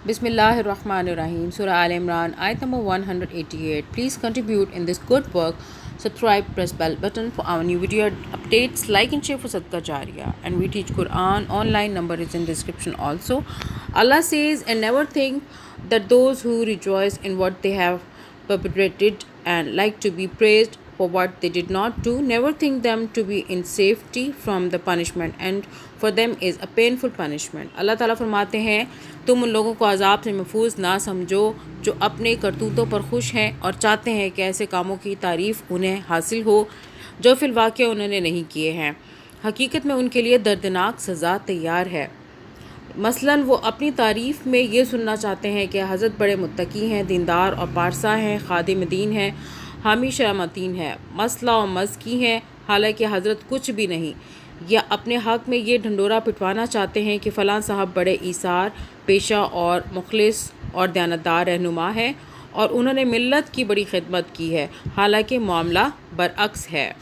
Bismillahirrahmanirrahim. Surah Al Imran, ayat number 188. Please contribute in this good work. Subscribe, press bell button for our new video updates. Like and share for Sadqa Jariya. And we teach Quran. Online number is in description also. Allah says, and never think that those who rejoice in what they have perpetrated and like to be praised for what they did not do, never think them to be in safety from the punishment, and for them is a painful punishment. अल्लाह ताला फरमाते हैं, तुम उन लोगों को अजाब से महफूज ना समझो जो अपने करतूतों पर खुश हैं और चाहते हैं कि ऐसे कामों की तारीफ़ उन्हें हासिल हो जो फिलवाक़े उन्होंने नहीं किए हैं। हकीकत में उनके लिए दर्दनाक सज़ा तैयार है। मसलन वो अपनी तारीफ़ में ये सुनना चाहते हैं कि हज़रत बड़े मुत्तकी हैं, दीनदार और पारसा हैं, खादिम दीन हैं, हामी शरामतीन है, मसला और मज़की हैं, हालांकि हज़रत कुछ भी नहीं। या अपने हक़ में ये ढंडोरा पिटवाना चाहते हैं कि फ़लाँ साहब बड़े ईसार पेशा और मुखलिस और दयानतदार रहनुमा है और उन्होंने मिल्लत की बड़ी खिदमत की है, हालांकि मामला बरअक्स है।